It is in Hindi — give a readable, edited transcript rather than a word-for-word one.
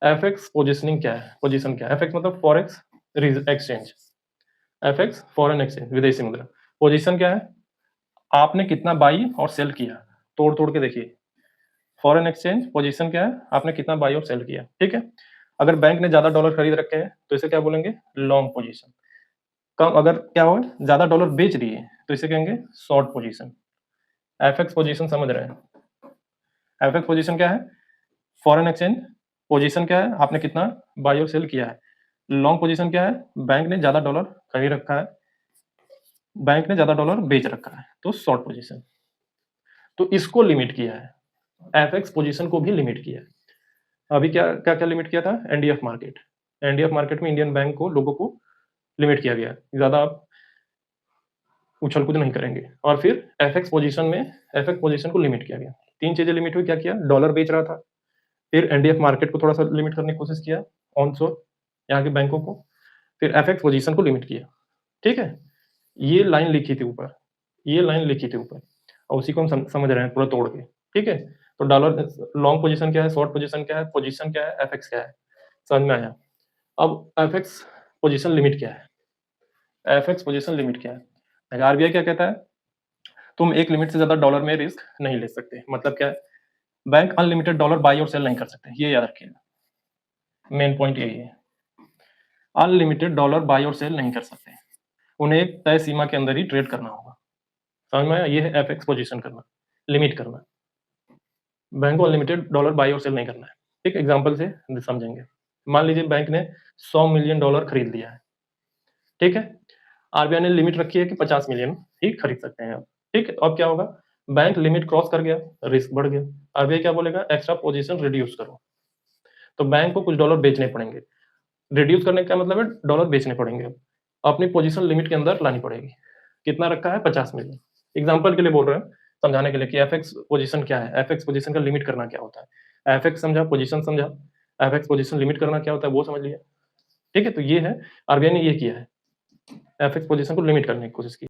एफएक्स पोजीशनिंग क्या है, पोजीशन क्या है? एफएक्स मतलब forex exchange, FX foreign exchange, विदेशी मुद्रा। पोजीशन क्या है? आपने कितना बाई और सेल किया, तोड़ तोड़ के देखिए। फॉरेन एक्सचेंज पोजीशन क्या है? आपने कितना बाई और सेल किया, ठीक है। अगर बैंक ने ज्यादा डॉलर खरीद रखे हैं तो इसे क्या बोलेंगे? Long position. कम अगर क्या हो, ज्यादा डॉलर बेच दिए तो इसे कहेंगे शॉर्ट पोजीशन। एफएक्स पोजीशन समझ रहे हैं? एफएक्स पोजीशन क्या है? Foreign exchange. पोजीशन क्या है? आपने कितना बाई और सेल किया है। लॉन्ग पोजीशन क्या है? बैंक ने ज्यादा डॉलर खरीद रखा है, बैंक ने ज्यादा डॉलर बेच रखा है, तो शॉर्ट पोजीशन। तो इसको लिमिट किया है, एफएक्स पोजीशन को भी लिमिट किया है। अभी क्या क्या क्या लिमिट किया था? NDF market. एनडीएफ मार्केट में इंडियन बैंक को, लोगों को लिमिट किया गया, ज्यादा आप उछल कूद नहीं करेंगे। और फिर एफएक्स पोजीशन में एफएक्स पोजीशन को लिमिट किया गया। तीन चीजें लिमिट हुई, क्या किया? डॉलर बेच रहा था, फिर एनडीएफ मार्केट को थोड़ा सा लिमिट करने की कोशिश किया, ऑनशोर यहाँ के बैंकों को, फिर एफएक्स पोजीशन को लिमिट किया, ठीक है। ये लाइन लिखी थी ऊपर, ये लाइन लिखी थी ऊपर, और उसी को हम समझ रहे हैं पूरा तोड़ के, ठीक है। तो डॉलर लॉन्ग पोजीशन क्या है, शॉर्ट पोजीशन क्या है, पोजीशन क्या है, एफएक्स क्या है, समझ में आया। अब एफएक्स पोजीशन लिमिट क्या है? एफएक्स पोजीशन लिमिट क्या है? आरबीआई क्या कहता है? तुम एक लिमिट से ज्यादा डॉलर में रिस्क नहीं ले सकते। मतलब क्या है? बैंक अनलिमिटेड डॉलर बाई और सेल नहीं कर सकते, ये याद रखिएगा, मेन पॉइंट यही है। अनलिमिटेड डॉलर बाई और सेल नहीं कर सकते, उन्हें एक तय सीमा के अंदर ही ट्रेड करना होगा। समझ में आया? ये है एफएक्स पोजीशन करना, लिमिट करना। बैंक को अनलिमिटेड डॉलर बाई और सेल नहीं करना है। ठीक, एग्जांपल से समझेंगे। मान लीजिए बैंक ने 100 मिलियन डॉलर खरीद लिया है, ठीक है। आरबीआई ने लिमिट रखी है कि 50 मिलियन ही खरीद सकते हैं आप, ठीक है। अब क्या होगा? बैंक लिमिट क्रॉस कर गया, रिस्क बढ़ गया। आरबीआई क्या बोलेगा? एक्स्ट्रा पोजीशन रिड्यूस करो। तो बैंक को कुछ डॉलर बेचने पड़ेंगे। रिड्यूस करने का मतलब है डॉलर बेचने पड़ेंगे, अपनी पोजीशन लिमिट के अंदर लानी पड़ेगी। कितना रखा है? 50 मिलियन। एग्जांपल के लिए बोल रहे हैं, समझाने के लिए कि एफएक्स पोजीशन क्या है, एफएक्स पोजीशन का लिमिट करना क्या होता है। एफएक्स समझा, पोजीशन समझा, एफएक्स पोजीशन लिमिट करना क्या होता है वो समझ लिया, ठीक है। तो ये है, आरबीआई ने ये किया है, एफएक्स पोजीशन को लिमिट करने की कोशिश की।